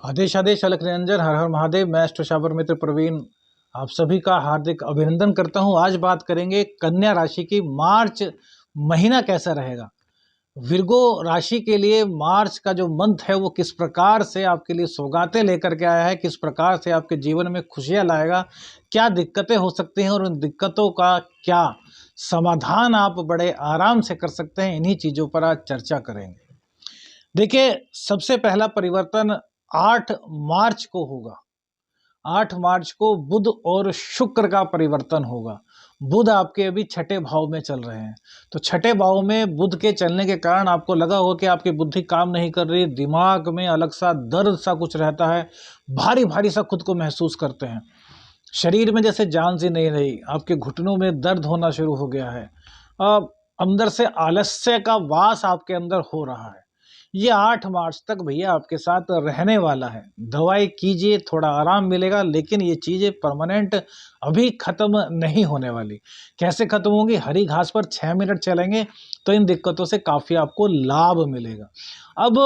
आदेश आदेश अलख निरंजन हर हर महादेव। मैं अष्टसाबर मित्र प्रवीण आप सभी का हार्दिक अभिनंदन करता हूं। आज बात करेंगे कन्या राशि की। मार्च महीना कैसा रहेगा। विर्गो राशि के लिए मार्च का जो मंथ है वो किस प्रकार से आपके लिए सौगातें लेकर के आया है, किस प्रकार से आपके जीवन में खुशियां लाएगा, क्या दिक्कतें हो सकती हैं और उन दिक्कतों का क्या समाधान आप बड़े आराम से कर सकते हैं, इन्हीं चीज़ों पर आज चर्चा करेंगे। देखिए, सबसे पहला परिवर्तन 8 मार्च को होगा। 8 मार्च को बुध और शुक्र का परिवर्तन होगा। बुध आपके अभी छठे भाव में चल रहे हैं, तो छठे भाव में बुध के चलने के कारण आपको लगा हो कि आपकी बुद्धि काम नहीं कर रही, दिमाग में अलग सा दर्द सा कुछ रहता है, भारी भारी सा खुद को महसूस करते हैं, शरीर में जैसे जान सी नहीं रही, आपके घुटनों में दर्द होना शुरू हो गया है, अब अंदर से आलस्य का वास आपके अंदर हो रहा है। ये 8 मार्च तक भैया आपके साथ रहने वाला है। दवाई कीजिए, थोड़ा आराम मिलेगा, लेकिन ये चीज़ें परमानेंट अभी खत्म नहीं होने वाली। कैसे खत्म होंगी? हरी घास पर 6 मिनट चलेंगे तो इन दिक्कतों से काफ़ी आपको लाभ मिलेगा। अब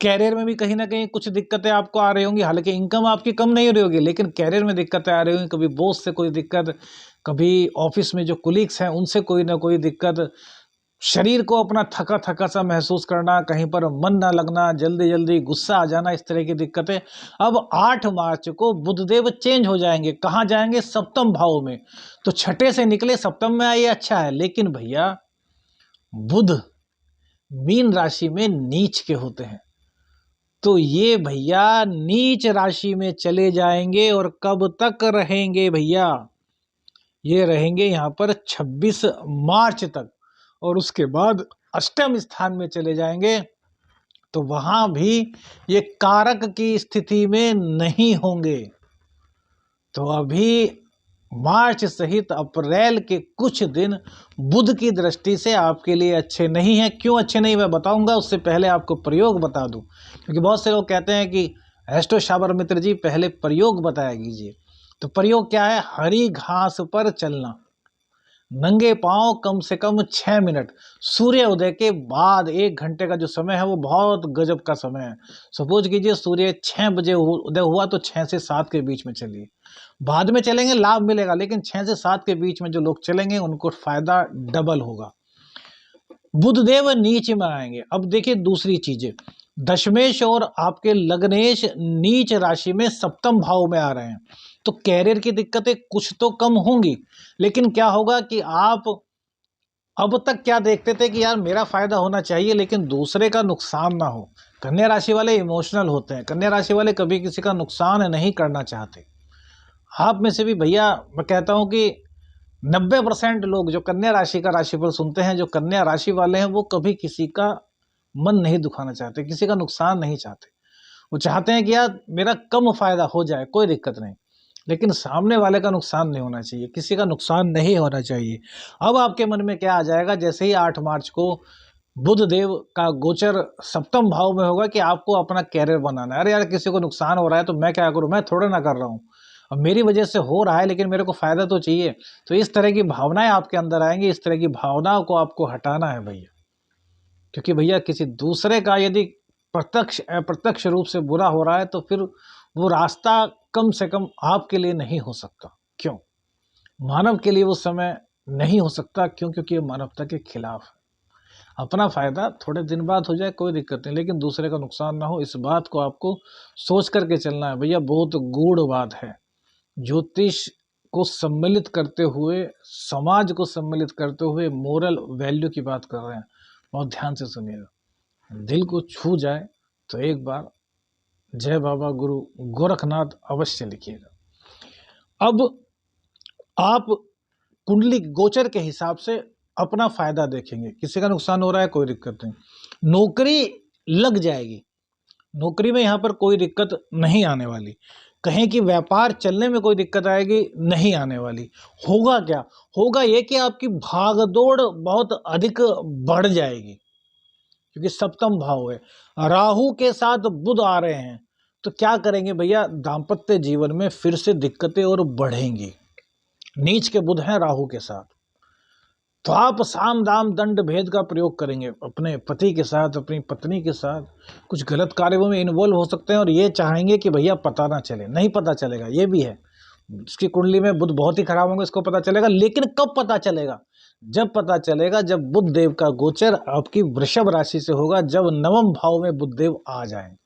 कैरियर में भी कहीं ना कहीं कुछ दिक्कतें आपको आ रही होंगी। हालांकि इनकम आपकी कम नहीं हो रही होगी, लेकिन कैरियर में दिक्कतें आ रही होंगी। कभी बॉस से कोई दिक्कत, कभी ऑफिस में जो कुलीग्स हैं उनसे कोई ना कोई दिक्कत, शरीर को अपना थका थका सा महसूस करना, कहीं पर मन ना लगना, जल्दी जल्दी गुस्सा आ जाना, इस तरह की दिक्कतें। अब 8 मार्च को बुधदेव चेंज हो जाएंगे। कहाँ जाएंगे? सप्तम भाव में। तो छठे से निकले सप्तम में आइए, अच्छा है। लेकिन भैया बुध मीन राशि में नीच के होते हैं, तो ये भैया नीच राशि में चले जाएंगे। और कब तक रहेंगे भैया? ये रहेंगे यहाँ पर 26 मार्च तक, और उसके बाद अष्टम स्थान में चले जाएंगे। तो वहां भी ये कारक की स्थिति में नहीं होंगे। तो अभी मार्च सहित अप्रैल के कुछ दिन बुध की दृष्टि से आपके लिए अच्छे नहीं हैं। क्यों अच्छे नहीं, मैं बताऊंगा। उससे पहले आपको प्रयोग बता दूं, क्योंकि बहुत से लोग कहते हैं कि एस्ट्रो शाबर मित्र जी पहले प्रयोग बताया कीजिए। तो प्रयोग क्या है? हरी घास पर चलना, नंगे पांव कम से कम 6 मिनट, सूर्य उदय के बाद 1 घंटे का जो समय है वो बहुत गजब का समय है। सपोज कीजिए सूर्य 6 बजे उदय हुआ तो 6 से 7 के बीच में चलिए। बाद में चलेंगे लाभ मिलेगा, लेकिन 6 से 7 के बीच में जो लोग चलेंगे उनको फायदा डबल होगा। बुधदेव नीच में आएंगे। अब देखिए दूसरी चीजें, दशमेश और आपके लग्नेश नीच राशि में सप्तम भाव में आ रहे हैं। तो कैरियर की दिक्कतें कुछ तो कम होंगी, लेकिन क्या होगा कि आप अब तक क्या देखते थे कि यार मेरा फायदा होना चाहिए लेकिन दूसरे का नुकसान ना हो। कन्या राशि वाले इमोशनल होते हैं, कन्या राशि वाले कभी किसी का नुकसान नहीं करना चाहते। आप में से भी भैया मैं कहता हूं कि 90% लोग जो कन्या राशि का राशिफल सुनते हैं, जो कन्या राशि वाले हैं, वो कभी किसी का मन नहीं दुखाना चाहते, किसी का नुकसान नहीं चाहते। वो चाहते हैं कि यार मेरा कम फायदा हो जाए, कोई दिक्कत नहीं, लेकिन सामने वाले का नुकसान नहीं होना चाहिए, किसी का नुकसान नहीं होना चाहिए। अब आपके मन में क्या आ जाएगा? जैसे ही 8 मार्च को बुध देव का गोचर सप्तम भाव में होगा कि आपको अपना कैरियर बनाना है। अरे यार किसी को नुकसान हो रहा है तो मैं क्या करूं, मैं थोड़ा ना कर रहा हूं, अब मेरी वजह से हो रहा है लेकिन मेरे को फायदा तो चाहिए। तो इस तरह की भावनाएं आपके अंदर आएंगी। इस तरह की भावनाओं को आपको हटाना है भैया, क्योंकि भैया किसी दूसरे का यदि प्रत्यक्ष अप्रत्यक्ष रूप से बुरा हो रहा है तो फिर वो रास्ता कम से कम आपके लिए नहीं हो सकता। क्यों? मानव के लिए वो समय नहीं हो सकता। क्यों? क्योंकि ये मानवता के खिलाफ है। अपना फायदा थोड़े दिन बाद हो जाए कोई दिक्कत नहीं, लेकिन दूसरे का नुकसान ना हो, इस बात को आपको सोच करके चलना है भैया। बहुत गूढ़ बात है। ज्योतिष को सम्मिलित करते हुए, समाज को सम्मिलित करते हुए मोरल वैल्यू की बात कर रहे हैं। बहुत ध्यान से सुनिएगा, दिल को छू जाए तो एक बार जय बाबा गुरु गोरखनाथ अवश्य लिखिएगा। अब आप कुंडली गोचर के हिसाब से अपना फायदा देखेंगे। किसी का नुकसान हो रहा है कोई दिक्कत नहीं, नौकरी लग जाएगी, नौकरी में यहाँ पर कोई दिक्कत नहीं आने वाली। कहें कि व्यापार चलने में कोई दिक्कत आएगी, नहीं आने वाली। होगा क्या? होगा ये कि आपकी भागदौड़ बहुत अधिक बढ़ जाएगी, क्योंकि सप्तम भाव है, राहु के साथ बुध आ रहे हैं। तो क्या करेंगे भैया? दाम्पत्य जीवन में फिर से दिक्कतें और बढ़ेंगी। नीच के बुध हैं राहु के साथ, तो आप साम दाम दंड भेद का प्रयोग करेंगे अपने पति के साथ, अपनी पत्नी के साथ, कुछ गलत कार्यों में इन्वॉल्व हो सकते हैं और ये चाहेंगे कि भैया पता ना चले, नहीं पता चलेगा। ये भी है, इसकी कुंडली में बुध बहुत ही खराब होंगे, इसको पता चलेगा, लेकिन कब पता चलेगा? जब पता चलेगा जब बुध देव का गोचर आपकी वृषभ राशि से होगा, जब नवम भाव में बुध देव आ जाएंगे,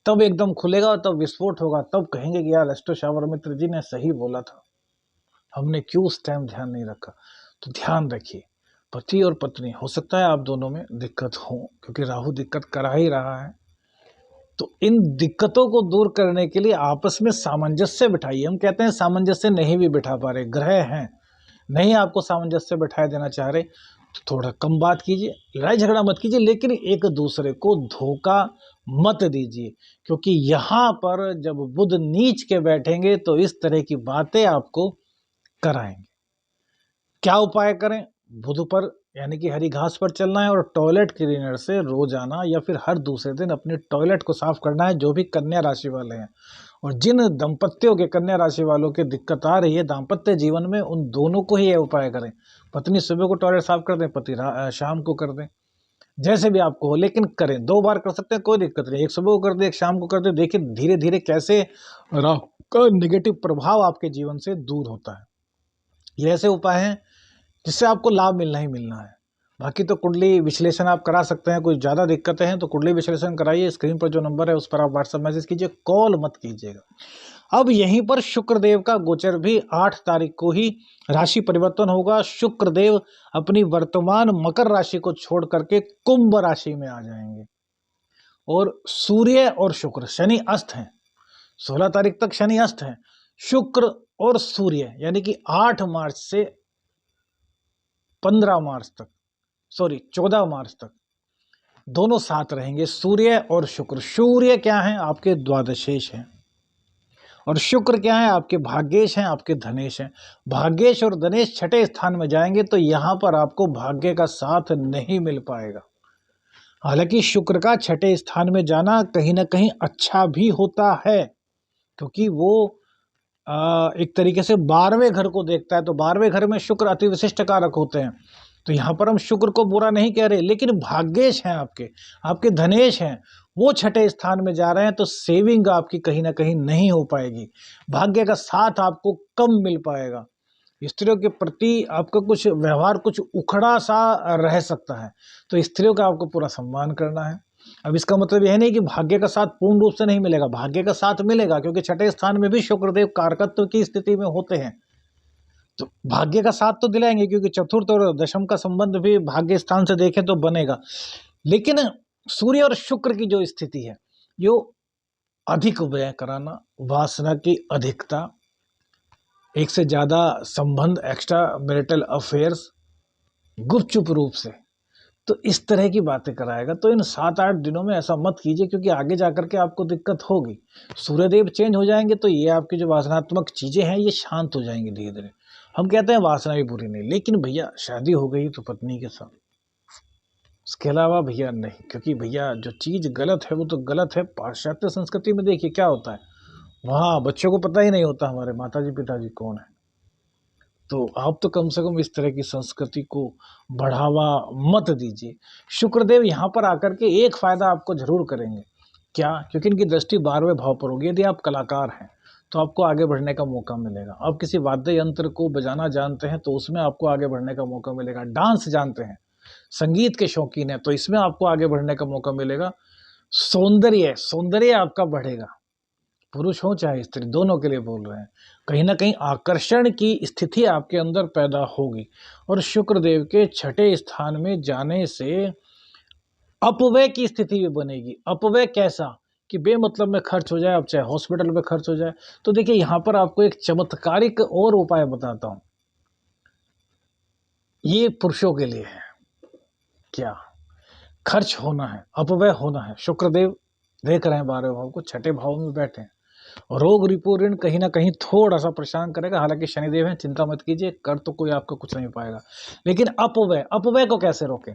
तब एकदम खुलेगा और तब विस्फोट होगा। तब कहेंगे कि यार एस्ट्रो शावर मित्र जी ने सही बोला था, हमने क्यों उस टाइम ध्यान नहीं रखा। तो ध्यान रखिए, पति और पत्नी, हो सकता है आप दोनों में दिक्कत हो, क्योंकि राहु दिक्कत करा ही रहा है। तो इन दिक्कतों को दूर करने के लिए आपस में सामंजस्य बिठाइए। हम कहते हैं सामंजस्य नहीं भी बिठा पा रहे, ग्रह हैं, नहीं आपको सामंजस्य बिठा देना चाह रहे, तो थोड़ा कम बात कीजिए, लड़ाई झगड़ा मत कीजिए, लेकिन एक दूसरे को धोखा मत दीजिए, क्योंकि यहाँ पर जब बुध नीच के बैठेंगे तो इस तरह की बातें आपको कराएंगे। क्या उपाय करें? बुध पर यानी कि हरी घास पर चलना है और टॉयलेट क्लीनर से रोजाना या फिर हर दूसरे दिन अपने टॉयलेट को साफ करना है, जो भी कन्या राशि वाले हैं। और जिन दंपत्तियों के, कन्या राशि वालों के दिक्कत आ रही है दाम्पत्य जीवन में, उन दोनों को ही यह उपाय करें। पत्नी सुबह को टॉयलेट साफ कर दें, पति शाम को कर दें, जैसे भी आपको हो, लेकिन करें। 2 बार कर सकते हैं, कोई दिक्कत नहीं, एक सुबह को कर दे, एक शाम को कर दे। देखिए धीरे धीरे कैसे राहु का नेगेटिव प्रभाव आपके जीवन से दूर होता है। ये ऐसे उपाय हैं जिससे आपको लाभ मिलना ही मिलना है। बाकी तो कुंडली विश्लेषण आप करा सकते हैं, कोई ज़्यादा दिक्कतें हैं तो कुंडली विश्लेषण कराइए। स्क्रीन पर जो नंबर है उस पर आप व्हाट्सएप मैसेज कीजिए, कॉल मत कीजिएगा। अब यहीं पर शुक्रदेव का गोचर भी 8 तारीख को ही राशि परिवर्तन होगा। शुक्रदेव अपनी वर्तमान मकर राशि को छोड़ करके कुंभ राशि में आ जाएंगे और सूर्य और शुक्र, शनि अस्त हैं, 16 तारीख तक शनि अस्त हैं। शुक्र और सूर्य यानी कि 8 मार्च से 15 मार्च तक, 14 मार्च तक दोनों साथ रहेंगे, सूर्य और शुक्र। सूर्य क्या है? आपके द्वादशेश हैं, और शुक्र क्या है? आपके भाग्येश हैं, आपके धनेश हैं। भाग्येश और धनेश छठे स्थान में जाएंगे तो यहां पर आपको भाग्य का साथ नहीं मिल पाएगा। हालांकि शुक्र का छठे स्थान में जाना कहीं ना कहीं अच्छा भी होता है, क्योंकि वो एक तरीके से 12वें घर को देखता है, तो 12वें घर में शुक्र अति विशिष्ट कारक होते हैं। तो यहाँ पर हम शुक्र को बुरा नहीं कह रहे, लेकिन भाग्येश हैं आपके धनेश हैं, वो छठे स्थान में जा रहे हैं, तो सेविंग आपकी कहीं ना कहीं नहीं हो पाएगी, भाग्य का साथ आपको कम मिल पाएगा। स्त्रियों के प्रति आपका कुछ व्यवहार कुछ उखड़ा सा रह सकता है, तो स्त्रियों का आपको पूरा सम्मान करना है। अब इसका मतलब यह नहीं कि भाग्य का साथ पूर्ण रूप से नहीं मिलेगा, भाग्य का साथ मिलेगा, क्योंकि छठे स्थान में भी शुक्रदेव कारकत्व की स्थिति में होते हैं, तो भाग्य का साथ तो दिलाएंगे, क्योंकि चतुर्थ और दशम का संबंध भी भाग्य स्थान से देखें तो बनेगा। लेकिन सूर्य और शुक्र की जो स्थिति है, यो अधिक व्यय कराना, वासना की अधिकता, एक से ज्यादा संबंध, एक्स्ट्रा मैरिटल अफेयर्स गुपचुप रूप से, तो इस तरह की बातें कराएगा। तो इन 7-8 दिनों में ऐसा मत कीजिए, क्योंकि आगे जाकर के आपको दिक्कत होगी। सूर्यदेव चेंज हो जाएंगे तो ये आपकी जो वासनात्मक चीजें हैं ये शांत हो जाएंगी धीरे धीरे। हम कहते हैं वासना भी बुरी नहीं, लेकिन भैया शादी हो गई तो पत्नी के साथ, उसके अलावा भैया नहीं, क्योंकि भैया जो चीज गलत है वो तो गलत है। पाश्चात्य संस्कृति में देखिए क्या होता है, वहाँ बच्चों को पता ही नहीं होता हमारे माताजी पिताजी कौन है। तो आप तो कम से कम इस तरह की संस्कृति को बढ़ावा मत दीजिए। शुक्रदेव यहाँ पर आकर के एक फायदा आपको जरूर करेंगे, क्या? क्योंकि इनकी दृष्टि 12वें भाव पर होगी। यदि आप कलाकार हैं तो आपको आगे बढ़ने का मौका मिलेगा। आप किसी वाद्य यंत्र को बजाना जानते हैं तो उसमें आपको आगे बढ़ने का मौका मिलेगा। डांस जानते हैं, संगीत के शौकीन हैं, तो इसमें आपको आगे बढ़ने का मौका मिलेगा। सौंदर्य आपका बढ़ेगा, पुरुष हो चाहे स्त्री, दोनों के लिए बोल रहे हैं। कहीं ना कहीं आकर्षण की स्थिति आपके अंदर पैदा होगी। और शुक्रदेव के छठे स्थान में जाने से अपव्यय की स्थिति भी बनेगी। अपव्यय कैसा? कि बेमतलब में खर्च हो जाए, अब चाहे हॉस्पिटल में खर्च हो जाए। तो देखिए यहाँ पर आपको एक चमत्कारिक और उपाय बताता हूं, ये पुरुषों के लिए है। क्या? खर्च होना है, अपव्यय होना है। शुक्रदेव देख रहे हैं 12वें भाव को, छठे भाव में बैठे हैं। रोग रिपो ऋण कहीं ना कहीं थोड़ा सा परेशान करेगा। हालांकि शनिदेव हैं, चिंता मत कीजिए, कर तो कोई आपका कुछ नहीं पाएगा। लेकिन अपव्यय को कैसे रोकें?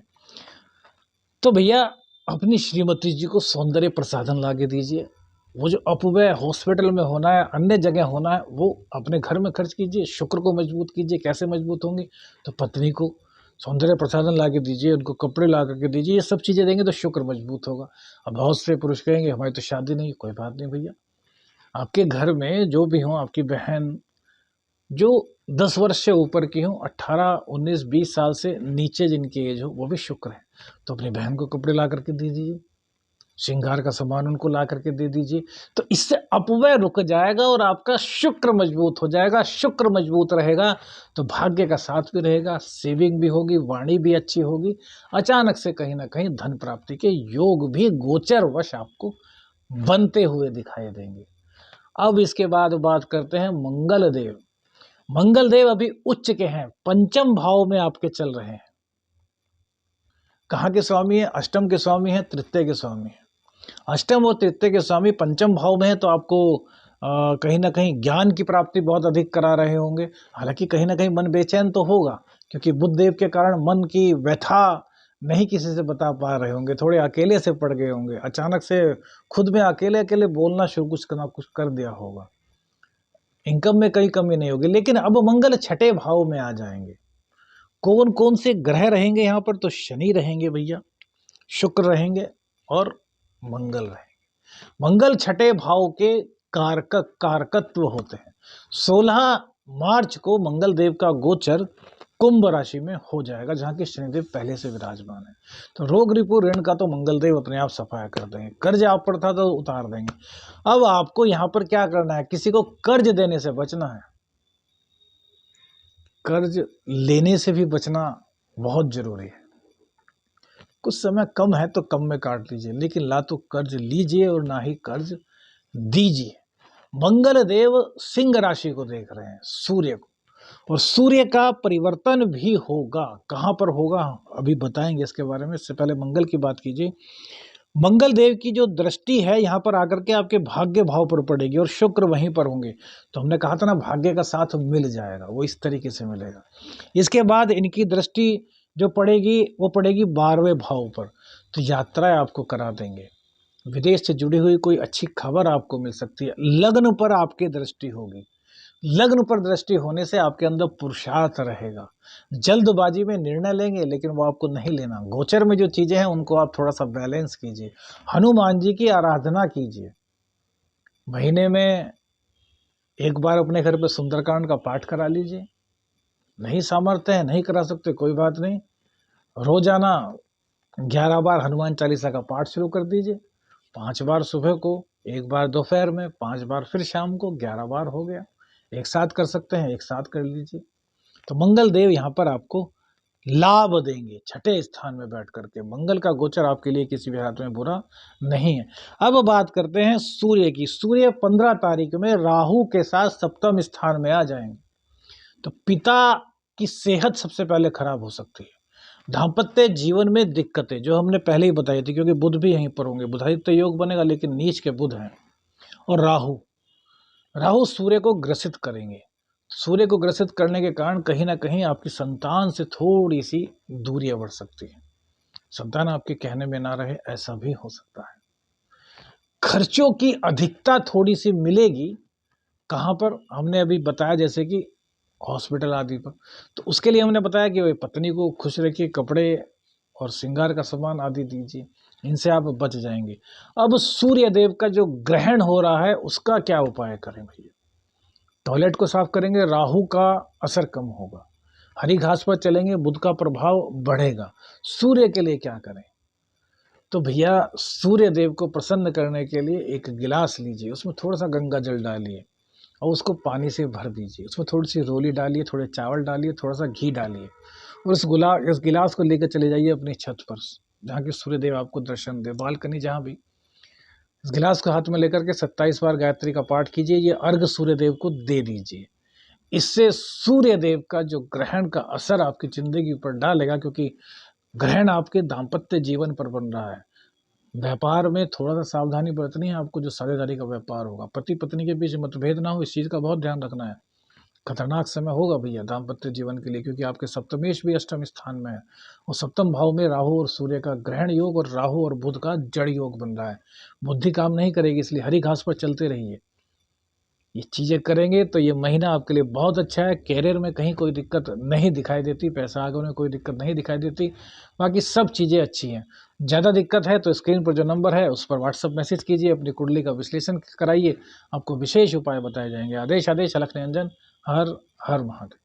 तो भैया अपनी श्रीमती जी को सौंदर्य प्रसाधन ला के दीजिए, वो जो अपव्यय हॉस्पिटल में होना है, अन्य जगह होना है, वो अपने घर में खर्च कीजिए, शुक्र को मजबूत कीजिए। कैसे मजबूत होंगे? तो पत्नी को सौंदर्य प्रसाधन ला के दीजिए, उनको कपड़े ला करके दीजिए, ये सब चीज़ें देंगे तो शुक्र मजबूत होगा। अब बहुत से पुरुष कहेंगे हमारी तो शादी नहीं, कोई बात नहीं भैया, आपके घर में जो भी हों, आपकी बहन जो 10 वर्ष से ऊपर की हों, 18, 19, 20 साल से नीचे जिनकी एज हो, वो भी शुक्र है, तो अपनी बहन को कपड़े ला करके दे दीजिए, श्रृंगार का सामान उनको ला करके दे दीजिए। तो इससे अपव्यय रुक जाएगा और आपका शुक्र मजबूत हो जाएगा। शुक्र मजबूत रहेगा तो भाग्य का साथ भी रहेगा, सेविंग भी होगी, वाणी भी अच्छी होगी, अचानक से कहीं ना कहीं धन प्राप्ति के योग भी गोचर वश आपको बनते हुए दिखाई देंगे। अब इसके बाद बात करते हैं मंगल देव। मंगल देव अभी उच्च के हैं, पंचम भाव में आपके चल रहे हैं। कहाँ के स्वामी है? अष्टम के स्वामी है, तृतीय के स्वामी है। अष्टम और तृतीय के स्वामी पंचम भाव में है, तो आपको कहीं ना कहीं ज्ञान की प्राप्ति बहुत अधिक करा रहे होंगे। हालांकि कहीं ना कहीं मन बेचैन तो होगा, क्योंकि बुध देव के कारण मन की व्यथा नहीं किसी से बता पा रहे होंगे, थोड़े अकेले से पड़ गए होंगे, अचानक से खुद में अकेले अकेले बोलना शुरू कुछ कर दिया होगा। इनकम में कहीं कमी नहीं होगी, लेकिन अब मंगल छठे भाव में आ जाएंगे। कौन कौन से ग्रह रहेंगे यहाँ पर? तो शनि रहेंगे भैया, शुक्र रहेंगे और मंगल रहेंगे। मंगल छठे भाव के कारकत्व होते हैं। 16 मार्च को मंगल देव का गोचर कुंभ राशि में हो जाएगा, जहाँ की शनिदेव पहले से विराजमान है। तो रोग रिपु ऋण का तो मंगल देव अपने आप सफाया कर देंगे, कर्ज आप पर था तो उतार देंगे। अब आपको यहाँ पर क्या करना है? किसी को कर्ज देने से बचना है। कर्ज लेने से भी बचना बहुत जरूरी है। कुछ समय कम है तो कम में काट लीजिए, लेकिन ना तो कर्ज लीजिए और ना ही कर्ज दीजिए। मंगल देव सिंह राशि को देख रहे हैं, सूर्य को, और सूर्य का परिवर्तन भी होगा। कहाँ पर होगा अभी बताएंगे इसके बारे में। इससे पहले मंगल की बात कीजिए। मंगल देव की जो दृष्टि है यहाँ पर आकर के आपके भाग्य भाव पर पड़ेगी और शुक्र वहीं पर होंगे। तो हमने कहा था ना, भाग्य का साथ मिल जाएगा, वो इस तरीके से मिलेगा। इसके बाद इनकी दृष्टि जो पड़ेगी वो पड़ेगी 12वें भाव पर, तो यात्राएं आपको करा देंगे। विदेश से जुड़ी हुई कोई अच्छी खबर आपको मिल सकती है। लग्न पर आपकी दृष्टि होगी। लग्न पर दृष्टि होने से आपके अंदर पुरुषार्थ रहेगा। जल्दबाजी में निर्णय लेंगे लेकिन वो आपको नहीं लेना। गोचर में जो चीजें हैं उनको आप थोड़ा सा बैलेंस कीजिए। हनुमान जी की आराधना कीजिए। महीने में एक बार अपने घर पे सुंदरकांड का पाठ करा लीजिए। नहीं सामर्थ्य है, नहीं करा सकते, कोई बात नहीं, रोजाना 11 बार हनुमान चालीसा का पाठ शुरू कर दीजिए। 5 बार सुबह को, 1 बार दोपहर में, 5 बार फिर शाम को, 11 बार हो गया। एक साथ कर सकते हैं, एक साथ कर लीजिए। तो मंगल देव यहाँ पर आपको लाभ देंगे छठे स्थान में बैठ करके। मंगल का गोचर आपके लिए किसी भी हालत में बुरा नहीं है। अब बात करते हैं सूर्य की। सूर्य 15 तारीख में राहु के साथ सप्तम स्थान में आ जाएंगे। तो पिता की सेहत सबसे पहले खराब हो सकती है। दाम्पत्य जीवन में दिक्कतें जो हमने पहले ही बताई थी, क्योंकि बुध भी यहीं पर होंगे। बुधादित्य योग बनेगा लेकिन नीच के बुध हैं। और राहु सूर्य को ग्रसित करेंगे। सूर्य को ग्रसित करने के कारण कहीं ना कहीं आपकी संतान से थोड़ी सी दूरियां बढ़ सकती है। संतान आपके कहने में ना रहे, ऐसा भी हो सकता है। खर्चों की अधिकता थोड़ी सी मिलेगी। कहाँ पर? हमने अभी बताया जैसे कि हॉस्पिटल आदि पर। तो उसके लिए हमने बताया कि पत्नी को खुश रखिए, कपड़े और श्रृंगार का सामान आदि दीजिए, इनसे आप बच जाएंगे। अब सूर्य देव का जो ग्रहण हो रहा है उसका क्या उपाय करें भैया? टॉयलेट को साफ करेंगे, राहु का असर कम होगा। हरी घास पर चलेंगे, बुध का प्रभाव बढ़ेगा। सूर्य के लिए क्या करें? तो भैया सूर्य देव को प्रसन्न करने के लिए एक गिलास लीजिए, उसमें थोड़ा सा गंगा जल डालिए और उसको पानी से भर दीजिए। उसमें थोड़ी सी रोली डालिए, थोड़े चावल डालिए, थोड़ा सा घी डालिए और इस गिलास को लेकर चले जाइए अपनी छत पर, जहाँ की सूर्य देव आपको दर्शन दे, बालकनी जहाँ भी। इस गिलास को हाथ में लेकर के 27 बार गायत्री का पाठ कीजिए। ये अर्घ सूर्य देव को दे दीजिए। इससे सूर्य देव का जो ग्रहण का असर आपकी जिंदगी पर डालेगा, क्योंकि ग्रहण आपके दाम्पत्य जीवन पर बन रहा है। व्यापार में थोड़ा सा सावधानी बरतनी है आपको, जो साझेदारी का व्यापार होगा। पति पत्नी के बीच मतभेद ना हो, इस चीज का बहुत ध्यान रखना है। खतरनाक समय होगा भैया दाम्पत्य जीवन के लिए, क्योंकि आपके सप्तमेश भी अष्टम स्थान में है और सप्तम भाव में राहु और सूर्य का ग्रहण योग और राहु और बुध का जड़ योग बन रहा है। बुद्धि काम नहीं करेगी, इसलिए हरी घास पर चलते रहिए। ये चीज़ें करेंगे तो ये महीना आपके लिए बहुत अच्छा है। कैरियर में कहीं कोई दिक्कत नहीं दिखाई देती, पैसा आगे में कोई दिक्कत नहीं दिखाई देती, बाकी सब चीज़ें अच्छी हैं। ज़्यादा दिक्कत है तो स्क्रीन पर जो नंबर है उस पर व्हाट्सअप मैसेज कीजिए, अपनी कुंडली का विश्लेषण कराइए, आपको विशेष उपाय बताए जाएंगे। आदेश आदेश अलख निरंजन। हर हर महादेव।